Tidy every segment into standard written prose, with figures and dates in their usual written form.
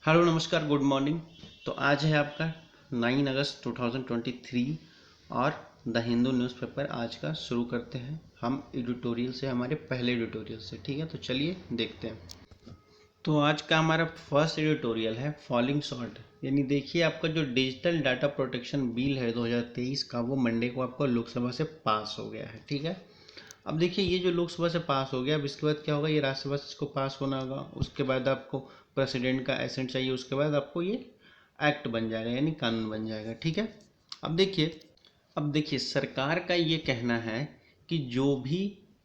Hello नमस्कार good morning. तो आज है आपका 9 अगस्त 2023 और द हिंदू न्यूज़पेपर आज का शुरू करते हैं हम एडिटोरियल से, हमारे पहले एडिटोरियल से। ठीक है, तो चलिए देखते हैं। तो आज का हमारा फर्स्ट एडिटोरियल है फॉलिंग शॉर्ट, यानी देखिए आपका जो डिजिटल डाटा प्रोटेक्शन बिल है 2023 का, वो मंडे को आपका लोकसभा से पास हो गया है। ठीक है, अब देखिए ये जो लोकसभा से पास हो गया, अब इसके बाद क्या होगा, ये राज्यसभा से इसको पास होना होगा, उसके बाद आपको प्रेसिडेंट का एसेंट चाहिए, उसके बाद आपको ये एक्ट बन जाएगा, यानी कानून बन जाएगा। ठीक है, अब देखिए सरकार का ये कहना है कि जो भी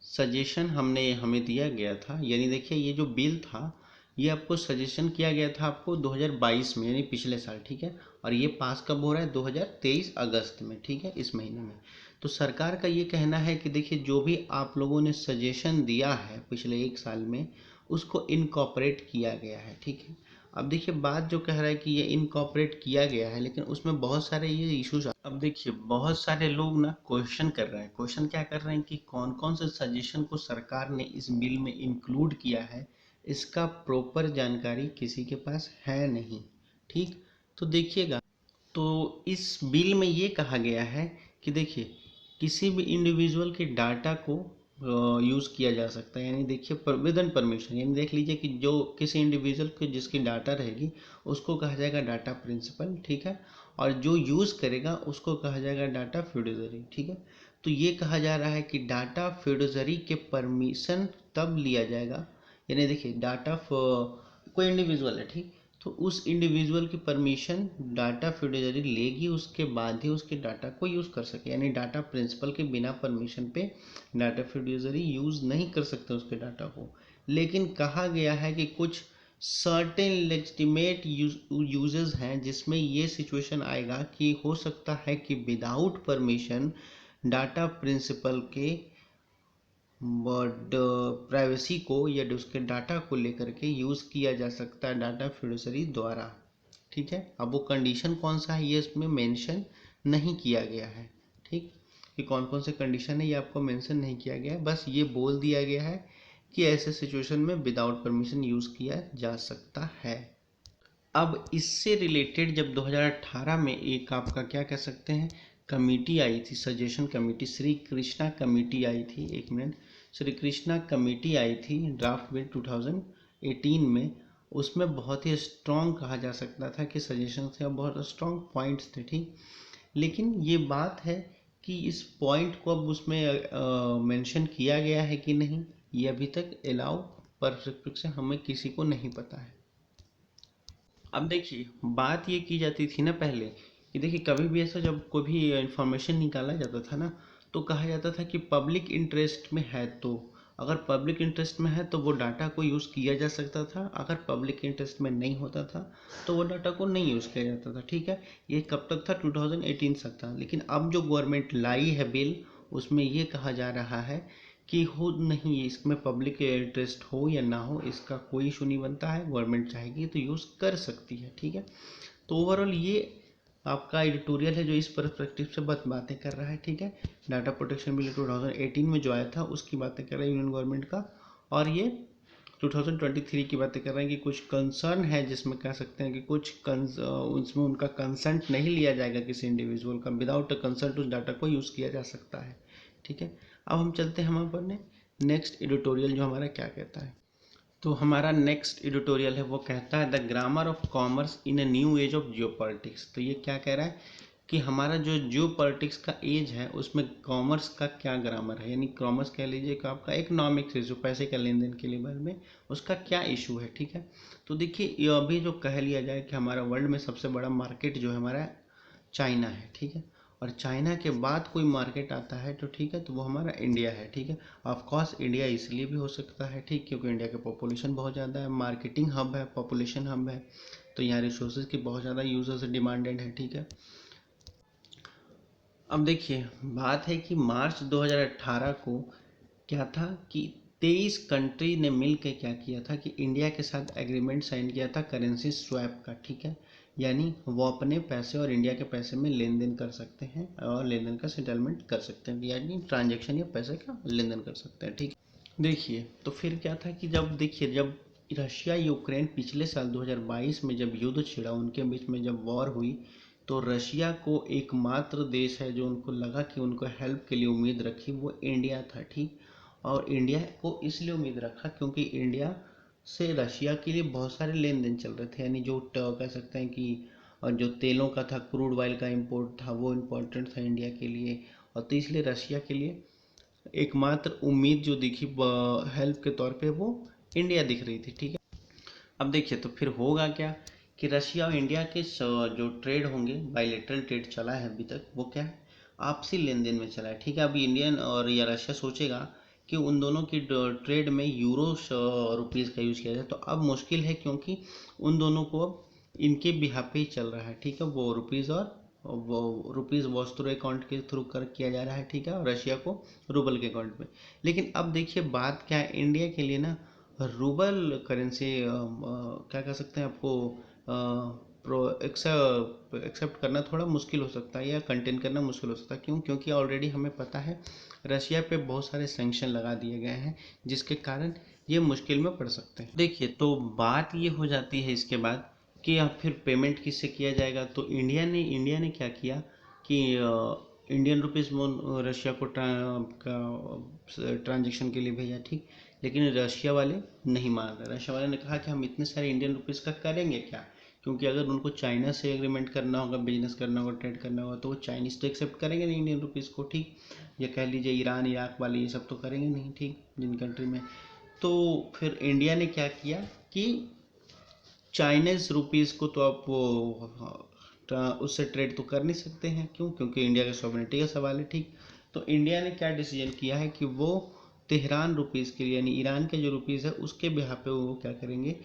सजेशन हमें दिया गया था, यानी देखिए ये जो बिल था ये आपको सजेशन किया गया था आपको 2022 में, यानी पिछले साल। ठीक है, और ये पास कब हो रहा है, 2023 अगस्त में। ठीक है, इस महीने में। तो सरकार का ये कहना है कि देखिए जो भी आप लोगों ने सजेशन दिया है पिछले एक साल में, उसको इनकॉर्पोरेट किया गया है। ठीक है, अब देखिए बात जो कह रहा है कि ये इनकॉर्पोरेट किया गया है, लेकिन उसमें बहुत सारे ये इश्यूज। अब देखिए बहुत सारे लोग ना क्वेश्चन कर रहे हैं, क्वेश्चन क्या कर रहे हैं कि कौन कौन से सजेशन को सरकार ने इस बिल में इंक्लूड किया है, इसका प्रॉपर जानकारी किसी के पास है नहीं। ठीक, तो देखिएगा, तो इस बिल में ये कहा गया है कि देखिए किसी भी इंडिविजुअल के डाटा को यूज़ किया जा सकता है, यानी देखिए विदन परमिशन, यानी देख लीजिए कि जो किसी इंडिविजुअल की जिसकी डाटा रहेगी उसको कहा जाएगा डाटा प्रिंसिपल। ठीक है, और जो यूज़ करेगा उसको कहा जाएगा डाटा फ्यूडिजरी। ठीक है, तो ये कहा जा रहा है कि डाटा फ्यूडिजरी के परमिशन तब लिया जाएगा, यानी देखिए कोई इंडिविजुअल है, ठीक, तो उस इंडिविजुअल की परमिशन डाटा फ्यूडिजरी लेगी, उसके बाद ही उसके डाटा को यूज़ कर सके, यानी डाटा प्रिंसिपल के बिना परमिशन पे डाटा फ्यूडिजरी यूज़ नहीं कर सकते उसके डाटा को। लेकिन कहा गया है कि कुछ सर्टेन लेजिटिमेट यूजेस हैं जिसमें ये सिचुएशन आएगा कि हो सकता है कि विदाउट परमिशन डाटा प्रिंसिपल के प्राइवेसी को या उसके डाटा को लेकर के यूज़ किया जा सकता है डाटा फिडुसरी द्वारा। ठीक है, अब वो कंडीशन कौन सा है ये इसमें मेंशन नहीं किया गया है। ठीक, कि कौन कौन से कंडीशन है ये आपको मेंशन नहीं किया गया है, बस ये बोल दिया गया है कि ऐसे सिचुएशन में विदाउट परमिशन यूज़ किया जा सकता है। अब इससे रिलेटेड जब 2018 में एक आपका क्या कह सकते हैं कमेटी आई थी, suggestion committee, Shri Krishna committee आई थी, एक मिनट, श्री कृष्णा कमेटी आई थी ड्राफ्ट बिल 2018 में। उसमें बहुत ही स्ट्रॉन्ग कहा जा सकता था कि सजेशन थे, बहुत स्ट्रॉन्ग पॉइंट्स थे। ठीक, लेकिन ये बात है कि इस पॉइंट को अब उसमें मेंशन किया गया है कि नहीं, ये अभी तक अलाउ परफेक्ट से हमें किसी को नहीं पता है। अब देखिए बात ये की जाती थी ना पहले कि देखिए कभी भी ऐसा जब कोई भी इंफॉर्मेशन निकाला जाता था ना, तो कहा जाता था कि पब्लिक इंटरेस्ट में है, तो अगर पब्लिक इंटरेस्ट में है तो वो डाटा को यूज़ किया जा सकता था, अगर पब्लिक इंटरेस्ट में नहीं होता था तो वो डाटा को नहीं यूज़ किया जाता था। ठीक है, ये कब तक था, 2018 तक था। लेकिन अब जो गवर्नमेंट लाई है बिल, उसमें ये कहा जा रहा है कि हो नहीं, इसमें पब्लिक इंटरेस्ट हो या ना हो इसका कोई इशू नहीं बनता है, गवर्नमेंट चाहेगी तो यूज़ कर सकती है। ठीक है, तो ओवरऑल ये आपका एडिटोरियल है जो इस पर्सपेक्टिव से बातें कर रहा है। ठीक है, डाटा प्रोटेक्शन बिल 2018 में जो आया था उसकी बातें कर रहा है यूनियन गवर्नमेंट का, और ये 2023 की बातें कर रहे हैं कि कुछ कंसर्न है जिसमें कह सकते हैं कि उसमें उनका कंसेंट नहीं लिया जाएगा किसी इंडिविजुअल का, विदाउट कंसेंट उस डाटा को यूज़ किया जा सकता है। ठीक है, अब हम चलते हैं हम अपने नेक्स्ट एडिटोरियल जो हमारा क्या कहता है। तो हमारा नेक्स्ट एडिटोरियल है वो कहता है the grammar of commerce in a new age of geopolitics. तो ये क्या कह रहा है कि हमारा जो जियोपॉलिटिक्स का एज है उसमें कॉमर्स का क्या ग्रामर है, यानी कॉमर्स कह लीजिए कि आपका इकोनॉमिक्स जो पैसे का लेन देन के लेवल में उसका क्या इशू है। ठीक है, तो देखिए ये अभी जो कह लिया जाए कि हमारा वर्ल्ड में सबसे बड़ा मार्केट जो है हमारा चाइना है। ठीक है, और चाइना के बाद कोई मार्केट आता है तो ठीक है, तो वो हमारा इंडिया है। ठीक है, ऑफ कोर्स इंडिया इसलिए भी हो सकता है, ठीक, क्योंकि इंडिया की पॉपुलेशन बहुत ज़्यादा है, मार्केटिंग हब है, पॉपुलेशन हब है, तो यहाँ रिसोर्सेज की बहुत ज़्यादा यूजर्स डिमांडेड है। ठीक है, अब देखिए बात है कि मार्च 2018 को क्या था कि 23 कंट्री ने मिल के क्या किया था कि इंडिया के साथ एग्रीमेंट साइन किया था करेंसी स्वैप का। ठीक है, यानी वो अपने पैसे और इंडिया के पैसे में लेन देन कर सकते हैं और लेन देन का सेटलमेंट कर सकते हैं, यानी ट्रांजेक्शन या पैसे का लेन देन कर सकते हैं। ठीक, देखिए तो फिर क्या था कि जब देखिए जब रशिया यूक्रेन पिछले साल 2022 में जब युद्ध छिड़ा, उनके बीच में जब वॉर हुई, तो रशिया को एकमात्र देश है जो उनको लगा कि उनको हेल्प के लिए उम्मीद रखी, वो इंडिया था। ठीक, और इंडिया को इसलिए उम्मीद रखा क्योंकि इंडिया से रशिया के लिए बहुत सारे लेन देन चल रहे थे, यानी जो कह सकते हैं कि जो तेलों का था, क्रूड ऑयल का इम्पोर्ट था, वो इम्पोर्टेंट था इंडिया के लिए। और तो इसलिए रशिया के लिए एकमात्र उम्मीद जो दिखी हेल्प के तौर पे, वो इंडिया दिख रही थी। ठीक है, अब देखिए तो फिर होगा क्या कि रशिया और इंडिया के जो ट्रेड होंगे, बायलेटरल ट्रेड चला है अभी तक, वो क्या है, आपसी लेन देन में चला है। ठीक है, अभी इंडियन और या रशिया सोचेगा कि उन दोनों की ट्रेड में यूरो रुपीज़ का यूज़ किया जाए, तो अब मुश्किल है क्योंकि उन दोनों को अब इनके बिहाफ पे ही चल रहा है। ठीक है, वो रुपीज़ और वो रुपीज़ वॉस्त्रो अकाउंट के थ्रू कर किया जा रहा है। ठीक है, और रशिया को रूबल के अकाउंट में। लेकिन अब देखिए बात क्या है, इंडिया के लिए ना रूबल करेंसी क्या कह सकते हैं आपको प्रो एक्सेप्ट करना थोड़ा मुश्किल हो सकता है, या कंटेन करना मुश्किल हो सकता है। क्यों? क्योंकि ऑलरेडी हमें पता है रशिया पे बहुत सारे सैंक्शन लगा दिए गए हैं, जिसके कारण ये मुश्किल में पड़ सकते हैं। देखिए तो बात ये हो जाती है इसके बाद कि अब फिर पेमेंट किससे किया जाएगा। तो इंडिया ने क्या किया कि इंडियन रुपीज़ रशिया को ट्रांजेक्शन के लिए भेजा। ठीक, लेकिन रशिया वाले नहीं मान रहे। रशिया वाले ने कहा कि हम इतने सारे इंडियन रुपीज़ का करेंगे क्या, क्योंकि अगर उनको चाइना से एग्रीमेंट करना होगा, बिजनेस करना होगा, ट्रेड करना होगा, तो वो चाइनीज़ तो एक्सेप्ट करेंगे नहीं इंडियन रुपीज़ को। ठीक, या कह लीजिए ईरान इराक वाले, ये सब तो करेंगे नहीं। ठीक, जिन कंट्री में, तो फिर इंडिया ने क्या किया कि चाइनीज़ रुपीज़ को तो आप वो उससे ट्रेड तो कर नहीं सकते हैं। क्यों? क्योंकि इंडिया के सॉवरेनिटी का सवाल है। ठीक, तो इंडिया ने क्या डिसीजन किया है कि वो तेहरान रुपीज़ के लिए, यानी ईरान के जो रुपीज़ है उसके बिहाफ पे वो क्या करेंगे,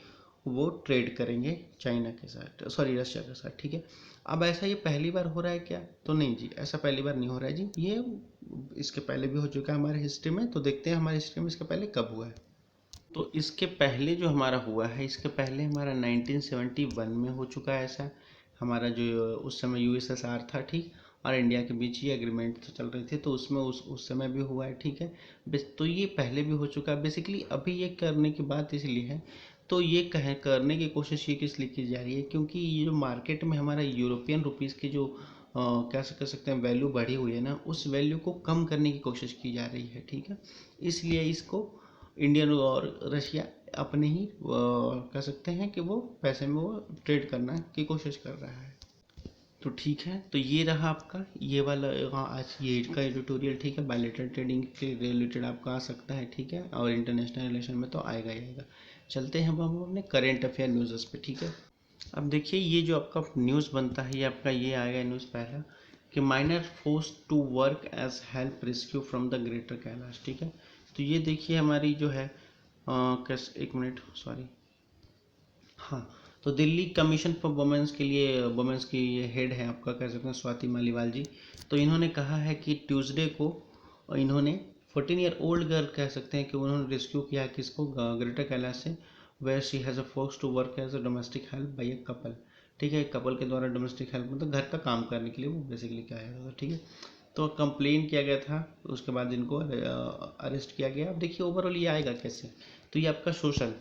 वो ट्रेड करेंगे चाइना के साथ, सॉरी रशिया के साथ। ठीक है, अब ऐसा ये पहली बार हो रहा है क्या? तो नहीं जी, ऐसा पहली बार नहीं हो रहा है जी, ये इसके पहले भी हो चुका है हमारे हिस्ट्री में। तो देखते हैं हमारे हिस्ट्री में इसके पहले कब हुआ है। तो इसके पहले जो हमारा हुआ है, इसके पहले हमारा 1971 में हो चुका है ऐसा। हमारा जो उस समय यूएसएसआर था, ठीक, और इंडिया के बीच ही एग्रीमेंट तो चल रही थी, तो उसमें उस समय भी हुआ है। ठीक है, तो ये पहले भी हो चुका है। बेसिकली अभी ये करने की बात इसलिए है, तो ये करने की कोशिश ये किस लिए की जा रही है, क्योंकि ये जो मार्केट में हमारा यूरोपियन रुपीज़ की जो क्या कह सकते हैं वैल्यू बढ़ी हुई है ना, उस वैल्यू को कम करने की कोशिश की जा रही है। ठीक है, इसलिए इसको इंडियन और रशिया अपने ही कह सकते हैं कि वो पैसे में वो ट्रेड करना की कोशिश कर रहा है। तो ठीक है, तो ये रहा आपका ये वाला, हाँ, आज ये का एडिटोरियल। ठीक है, बायलेटरल ट्रेडिंग के रिलेटेड आपका आ सकता है। ठीक है, और इंटरनेशनल रिलेशन में तो आएगा ही आएगा। चलते हैं हम अपने करेंट अफेयर न्यूज़ पे। ठीक है, अब देखिए ये जो आपका न्यूज़ बनता है, ये आपका ये आएगा न्यूज़ पहला कि minor force to work as help rescue from the Greater Kailash. ठीक है, तो ये देखिए हमारी जो है कैसे, एक मिनट सॉरी, हाँ, तो दिल्ली कमीशन फॉर वुमेन्स के लिए, वुमेन्स की ये हेड है आपका, कह सकते हैं स्वाति मालीवाल जी। तो इन्होंने कहा है कि ट्यूसडे को इन्होंने 14 ईयर ओल्ड गर्ल, कह सकते हैं कि उन्होंने रेस्क्यू किया किसको, ग्रेटर कैलाश से, where she has a force to work as a domestic help by a couple. ठीक है, कपल के द्वारा डोमेस्टिक हेल्प मतलब घर का काम करने के लिए वो बेसिकली क्या है। ठीक है, तो कंप्लेन किया गया था, उसके बाद इनको अरेस्ट किया गया। अब देखिए ओवरऑल ये आएगा कैसे, तो ये आपका सोशल,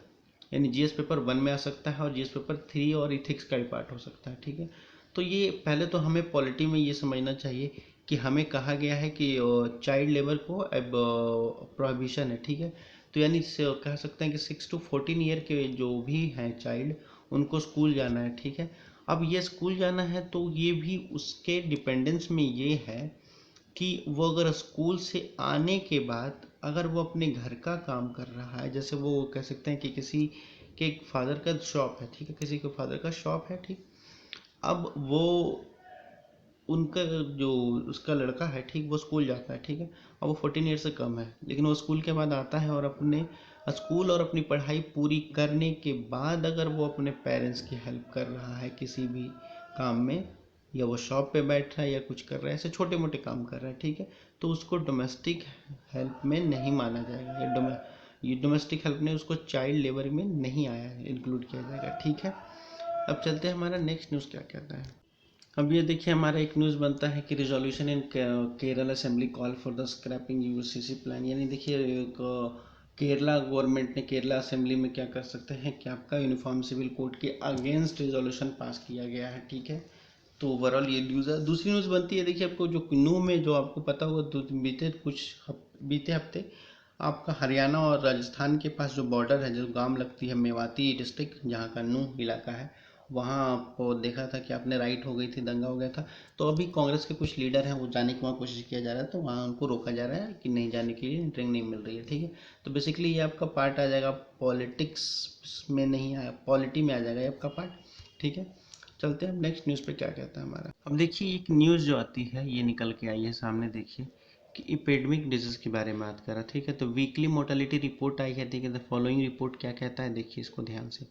यानी जीएस पेपर 1 में आ सकता है, और जीएस पेपर 3 और इथिक्स का भी पार्ट हो सकता है। ठीक है, तो ये पहले तो हमें पॉलिटी में ये समझना चाहिए कि हमें कहा गया है कि चाइल्ड लेबर को अब प्रोहिबिशन है। ठीक है, तो यानी कह सकते हैं कि 6 to 14 ईयर के जो भी हैं चाइल्ड, उनको स्कूल जाना है। ठीक है, अब ये स्कूल जाना है तो ये भी उसके डिपेंडेंस में ये है कि वो अगर स्कूल से आने के बाद अगर वो अपने घर का काम कर रहा है, जैसे वो कह सकते हैं कि किसी के फादर का शॉप है। ठीक है, किसी के फादर का शॉप है। ठीक, अब वो उनका जो उसका लड़का है, ठीक, वो स्कूल जाता है। ठीक है, अब वो 14 ईयर से कम है, लेकिन वो स्कूल के बाद आता है और अपने स्कूल और अपनी पढ़ाई पूरी करने के बाद अगर वो अपने पेरेंट्स की हेल्प कर रहा है किसी भी काम में, या वो शॉप पे बैठ रहा है या कुछ कर रहा है, ऐसे छोटे मोटे काम कर रहा है, ठीक है, तो उसको डोमेस्टिक हेल्प में नहीं माना जाएगा। ये डोमेस्टिक हेल्प ने उसको चाइल्ड लेबर में नहीं आया है, इंक्लूड किया जाएगा। ठीक है, अब चलते हैं हमारा नेक्स्ट न्यूज़ क्या कहता है। अब ये देखिए हमारा एक न्यूज़ बनता है कि resolution in Kerala assembly call for the scrapping UCC plan, यानी देखिए केरला गवर्नमेंट ने केरला असेंबली में क्या कर सकते हैं कि आपका यूनिफॉर्म सिविल कोड के अगेंस्ट रिजोल्यूशन पास किया गया है, ठीक है। तो ओवरऑल ये न्यूज़ है। दूसरी न्यूज़ बनती है, देखिए आपको जो किन्नू में, जो आपको पता होगा बीते हफ्ते आपका हरियाणा और राजस्थान के पास जो बॉर्डर है, जो गांव लगती है मेवाती डिस्ट्रिक्ट, जहाँ का नूह इलाका है, वहाँ आपको देखा था कि आपने राइट हो गई थी, दंगा हो गया था। तो अभी कांग्रेस के कुछ लीडर हैं, वो जाने की वहाँ कोशिश किया जा रहा है, तो वहाँ उनको रोका जा रहा है कि नहीं जाने के लिए, एंट्री नहीं मिल रही है, ठीक है। तो बेसिकली ये आपका पार्ट आ जाएगा पॉलिटिक्स में, नहीं आया पॉलिटी में आ जाएगा ये आपका पार्ट, ठीक है। चलते हैं अब नेक्स्ट न्यूज़ पे क्या कहता है हमारा। अब देखिए एक न्यूज़ जो आती है ये निकल के आई है सामने, देखिए कि एपिडेमिक डिजीज के बारे में बात कर रहा, ठीक है। तो वीकली मोर्टेलिटी रिपोर्ट आई है, ठीक है। द फॉलोइंग रिपोर्ट क्या कहता है, देखिए इसको ध्यान से।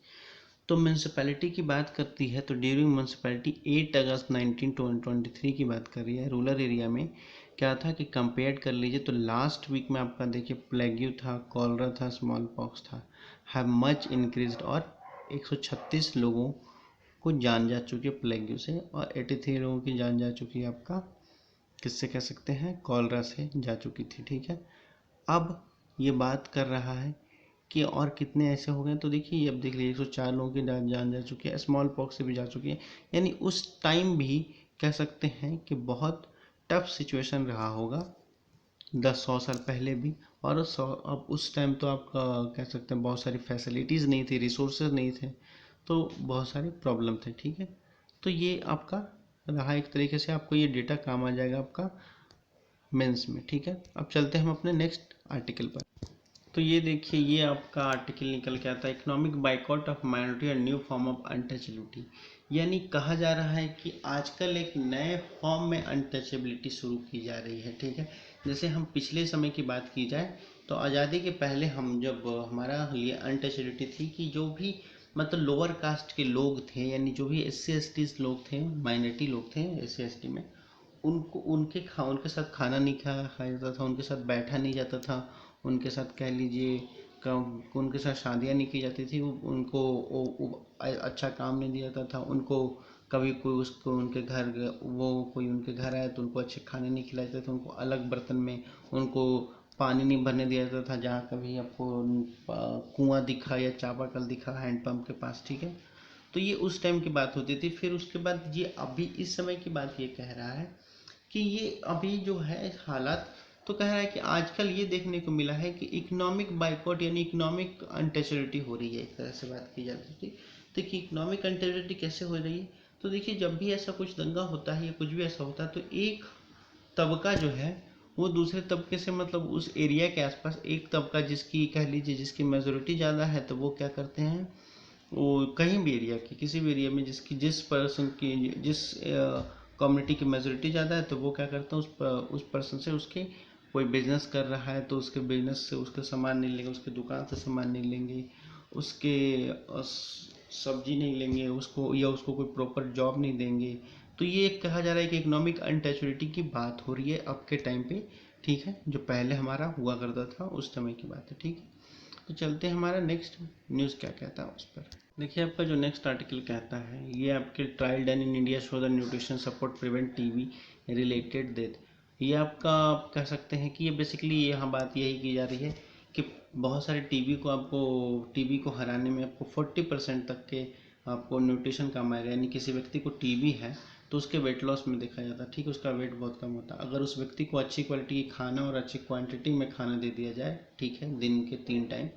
तो म्यूनसिपैलिटी की बात करती है, तो ड्यूरिंग म्यूनसिपैलिटी 8 अगस्त 1923 की बात कर रही है। रूरल एरिया में क्या था कि कंपेयर कर लीजिए, तो लास्ट वीक में आपका देखिए प्लेग्यू था, कॉलरा था, स्मॉल पॉक्स था, हैव मच इंक्रीज्ड, और 136 लोगों को जान जा चुकी है प्लेग्यू से, और 83 लोगों की जान जा चुकी है आपका किससे कह सकते हैं, कॉलरा से जा चुकी थी, ठीक है। अब ये बात कर रहा है कि और कितने ऐसे हो गए, तो देखिए अब देख लीजिए 104 लोगों की जान जा चुकी है, स्मॉल पॉक्स से भी जा चुकी है। यानी उस टाइम भी कह सकते हैं कि बहुत टफ सिचुएशन रहा होगा, 10-100 साल पहले भी। और अब उस टाइम तो आपका कह सकते हैं बहुत सारी फैसिलिटीज़ नहीं थी, रिसोर्सेज नहीं थे, तो बहुत सारी प्रॉब्लम थे, ठीक है। तो ये आपका रहा, एक तरीके से आपको ये डेटा काम आ जाएगा आपका मेंस में, ठीक है। अब चलते हैं हम अपने नेक्स्ट आर्टिकल पर। तो ये देखिए ये आपका आर्टिकल निकल के आता है, economic boycott of minority and new form of untouchability. यानी कहा जा रहा है कि आजकल एक नए फॉर्म में अनटचेबिलिटी शुरू की जा रही है, ठीक है। जैसे हम पिछले समय की बात की जाए, तो आज़ादी के पहले हम जब हमारा ये अनटचेबिलिटी थी कि जो भी मतलब लोअर कास्ट के लोग थे, यानी जो भी SC ST लोग थे, माइनॉरिटी लोग थे SC ST में, उनको उनके साथ खाना नहीं खाया जाता था, उनके साथ बैठा नहीं जाता था, उनके साथ कह लीजिए उनके साथ शादियाँ नहीं की जाती थी, उनको अच्छा काम नहीं दिया जाता था, उनको कभी कोई उसको उनके घर वो कोई उनके घर आए तो उनको अच्छे खाने नहीं खिलाए जाते थे, उनको अलग बर्तन में उनको पानी नहीं भरने दिया जाता था, जहाँ कभी आपको कुआं दिखा या चापाकल दिखा हैंडपम्प के पास, ठीक है। तो ये उस टाइम की बात होती थी। फिर उसके बाद ये अभी इस समय की बात ये कह रहा है कि ये अभी जो है हालात, तो कह रहा है कि आजकल ये देखने को मिला है कि इकोनॉमिक बाइकआउट यानी इकोनॉमिक अनटचेबिलिटी हो रही है, एक तरह से बात की जाती थी। देखिए इकोनॉमिक अनटचेबिलिटी कैसे हो रही है, तो देखिए जब भी ऐसा कुछ दंगा होता है या कुछ भी ऐसा होता है, तो एक तबका जो है वो दूसरे तबके से, मतलब उस एरिया के आसपास एक तबका जिसकी कह लीजिए जिसकी मेजोरिटी ज़्यादा है, तो वो क्या करते हैं, वो कहीं भी एरिया की किसी भी एरिया में जिसकी जिस पर्सन की जिस कम्युनिटी की मेजोरिटी ज़्यादा है, तो वो क्या करते हैं उस पर्सन से, उसके कोई बिजनेस कर रहा है तो उसके बिजनेस से उसके सामान नहीं लेंगे, उसके दुकान से सामान नहीं लेंगे, उसके सब्जी नहीं लेंगे उसको, या उसको कोई प्रॉपर जॉब नहीं देंगे। तो ये कहा जा रहा है कि इकोनॉमिक अनटचेबिलिटी की बात हो रही है अब के टाइम पे, ठीक है। जो पहले हमारा हुआ करता था उस समय की बात है, ठीक है। तो चलते हैं हमारा नेक्स्ट न्यूज़ क्या कहता है उस पर। देखिए आपका जो नेक्स्ट आर्टिकल कहता है, ये आपके trial done in India show the nutrition support prevent TB related death. ये आपका आप कह सकते हैं कि ये बेसिकली यहाँ बात यही की जा रही है कि बहुत सारे टीबी को हराने में आपको 40% तक के आपको न्यूट्रिशन काम आएगा। यानी किसी व्यक्ति को टीबी है तो उसके वेट लॉस में देखा जाता है, ठीक है, उसका वेट बहुत कम होता है। अगर उस व्यक्ति को अच्छी क्वालिटी की खाना और अच्छी क्वांटिटी में खाना दे दिया जाए, ठीक है, दिन के 3 टाइम,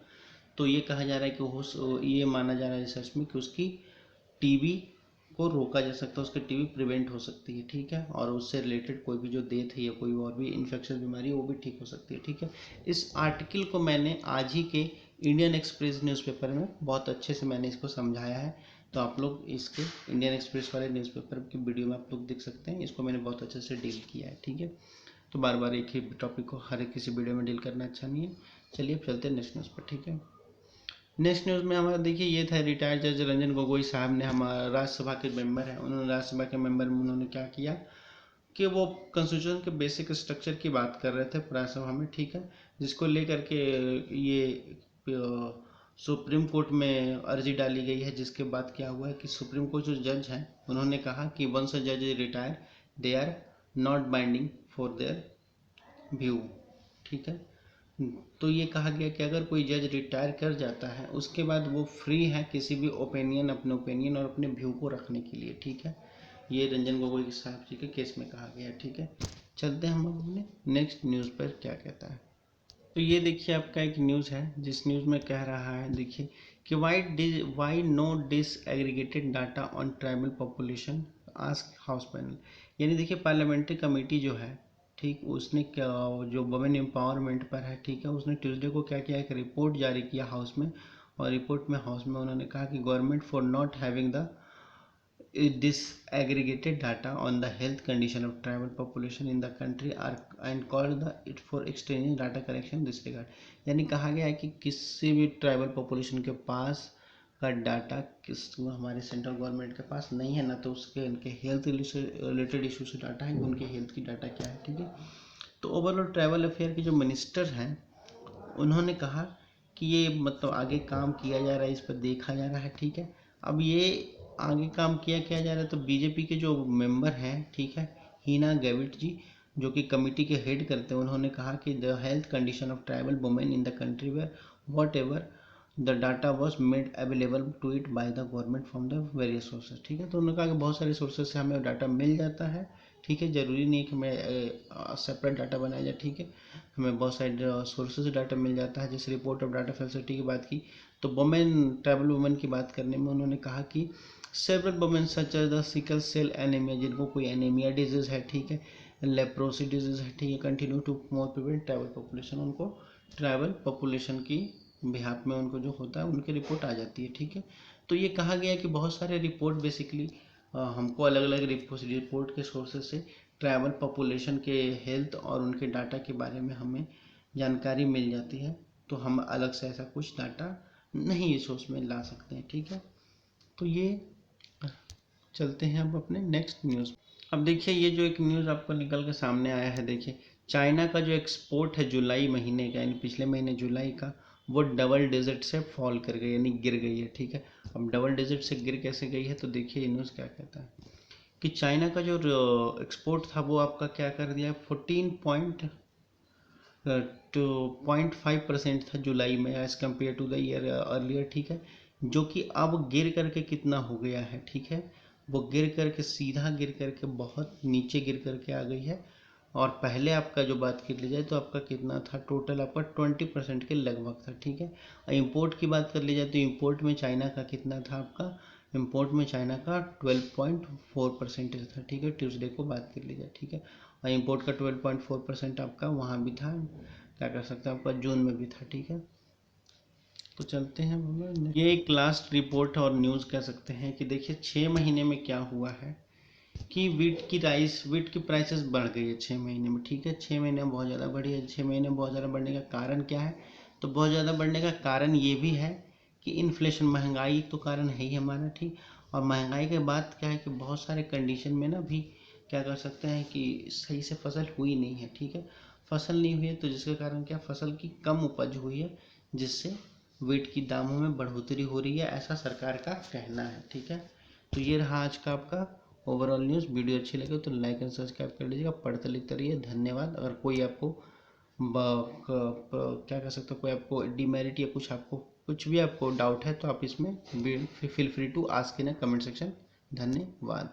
तो ये कहा जा रहा है कि ये माना जा रहा है रिसर्च में कि उसकी टीबी को रोका जा सकता है, उसकी टीबी प्रिवेंट हो सकती है, ठीक है। और उससे रिलेटेड कोई भी जो डेथ है या कोई और भी इन्फेक्शन बीमारी है वो भी ठीक हो सकती है, ठीक है। इस आर्टिकल को मैंने आज ही के इंडियन एक्सप्रेस न्यूज़पेपर में बहुत अच्छे से मैंने इसको समझाया है, तो आप लोग इसके इंडियन एक्सप्रेस वाले न्यूज़पेपर की वीडियो में आप लोग देख सकते हैं। इसको मैंने बहुत अच्छे से डील किया है, ठीक है। तो बार बार एक ही टॉपिक को हर एक किसी वीडियो में डील करना अच्छा नहीं है। चलिए अब चलते हैं नेक्स्ट न्यूज़ पर, ठीक है। नेक्स्ट न्यूज़ में हमारा देखिए ये था, रिटायर्ड जज रंजन गोगोई साहब ने, हमारा राज्यसभा के मेंबर हैं, उन्होंने राज्यसभा के मेंबर में उन्होंने क्या किया कि वो कॉन्स्टिट्यूशन के बेसिक स्ट्रक्चर की बात कर रहे थे राज्यसभा में, ठीक है, जिसको लेकर के ये सुप्रीम कोर्ट में अर्जी डाली गई है। जिसके बाद क्या हुआ है कि सुप्रीम कोर्ट जो जज हैं उन्होंने कहा कि वंस अ जज retire they are not binding for their view, ठीक है। तो ये कहा गया कि अगर कोई जज रिटायर कर जाता है उसके बाद वो फ्री है किसी भी अपने ओपिनियन और अपने व्यू को रखने के लिए, ठीक है। ये रंजन गोगोई साहब जी के केस में कहा गया, ठीक है। चलते हैं हम अपने नेक्स्ट न्यूज़ पर क्या कहता है। तो ये देखिए आपका एक न्यूज़ है जिस न्यूज़ में कह रहा है, देखिए कि why no disaggregated data on tribal population ask house panel. यानी देखिए पार्लियामेंट्री कमेटी जो है, ठीक, उसने क्या जो वुमेन एम्पावरमेंट पर है, ठीक है, उसने ट्यूसडे को क्या किया, एक रिपोर्ट जारी किया हाउस में। और रिपोर्ट में हाउस में उन्होंने कहा कि government for not having the disaggregated data on the health condition of tribal population in the country are and called the it for exchanging data collection this regard। यानी कहा गया है कि किसी भी ट्राइबल पॉपुलेशन के पास का डाटा किस हमारे सेंट्रल गवर्नमेंट के पास नहीं है, ना तो उसके उनके हेल्थ रिलेटेड इशू से डाटा है, उनके हेल्थ की डाटा क्या है, ठीक है। तो ओवरऑल ट्राइबल अफेयर के जो मिनिस्टर हैं उन्होंने कहा कि ये मतलब आगे काम किया जा रहा है, इस पर देखा जा रहा है, ठीक है। अब ये आगे काम किया जा रहा है तो बीजेपी के जो मेंबर हैं, ठीक है, हीना गैविट जी जो कि कमेटी के हेड करते हैं, उन्होंने कहा कि the health condition of tribal women in the country where whatever the data was made available to it by the government from the various sources, ठीक है। तो उन्होंने कहा कि बहुत सारे सोर्सेज से हमें डाटा मिल जाता है, ठीक है, ज़रूरी नहीं है कि हमें सेपरेट डाटा बनाया जाए, ठीक है। हमें बहुत सारे सोर्सेज से डाटा मिल जाता है। जैसे रिपोर्ट ऑफ डाटा फैसिलिटी की बात की तो वुमेन ट्राइबल वुमेन की बात करने में उन्होंने कहा कि several women such as the sickle cell anaemia, जिनको कोई एनीमिया डिजीज है, ठीक है, लेप्रोसी डिजीज है, ठीक है, continue to more prevent tribal population, उनको ट्राइबल पॉपुलेशन की बिहाफ में उनको जो होता है उनकी रिपोर्ट आ जाती है, ठीक है। तो ये कहा गया है कि बहुत सारे रिपोर्ट बेसिकली हमको अलग अलग रिपोर्ट के सोर्सेज से ट्राइबल पॉपुलेशन के हेल्थ और उनके डाटा के बारे में हमें जानकारी मिल जाती है, तो हम अलग से ऐसा कुछ डाटा नहीं इस सोर्स में ला सकते हैं, ठीक है। तो ये चलते हैं अब अपने नेक्स्ट न्यूज़। अब देखिए ये जो एक न्यूज़ आपको निकल के सामने आया है, देखिए चाइना का जो एक्सपोर्ट है जुलाई महीने का, यानी पिछले महीने जुलाई का, वो डबल डिजिट से फॉल कर गई, यानी गिर गई है, ठीक है। अब डबल डिजिट से गिर कैसे गई है, तो देखिए न्यूज़ क्या कहता है कि चाइना का जो एक्सपोर्ट था वो आपका क्या कर दिया, 14.5% था जुलाई में as compared to the year earlier, ठीक है। जो कि अब गिर करके कितना हो गया है, ठीक है, वो गिर करके सीधा गिर करके बहुत नीचे गिर करके आ गई है। और पहले आपका जो बात कर ली जाए तो आपका कितना था, टोटल आपका 20% के लगभग था, ठीक है। और इम्पोर्ट की बात कर ली जाए तो इम्पोर्ट में चाइना का कितना था आपका, इम्पोर्ट में चाइना का 12.4% था, ठीक है, ट्यूसडे को बात कर ली जाए, ठीक है। और इम्पोर्ट का 12.4% आपका वहाँ भी था, क्या कर सकते हैं, आपका जून में भी था, ठीक है। तो चलते हैं हम, ये एक लास्ट रिपोर्ट और न्यूज़ कह सकते हैं कि देखिए 6 महीने में क्या हुआ है कि वीट की प्राइसेस बढ़ गई है 6 महीने में, ठीक है। 6 महीने में बहुत ज़्यादा बढ़ी है। 6 महीने में बहुत ज़्यादा बढ़ने का कारण क्या है, तो बहुत ज़्यादा बढ़ने का कारण ये भी है कि इन्फ्लेशन, महंगाई तो कारण है ही हमारा, ठीक। और महंगाई के बाद क्या है कि बहुत सारे कंडीशन में ना भी क्या कर सकते हैं कि सही से फसल हुई नहीं है, ठीक है। फसल नहीं हुई है तो जिसके कारण क्या, फसल की कम उपज हुई है, जिससे वीट की दामों में बढ़ोतरी हो रही है, ऐसा सरकार का कहना है, ठीक है। तो ये रहा आज का आपका ओवरऑल न्यूज़। वीडियो अच्छी लगे तो लाइक एंड सब्सक्राइब कर लीजिएगा, पढ़ते लिखते रहिए, धन्यवाद। अगर कोई आपको क्या कह सकते हो, कोई आपको डिमेरिट या कुछ भी आपको डाउट है तो आप इसमें feel free to ask in comment section. धन्यवाद।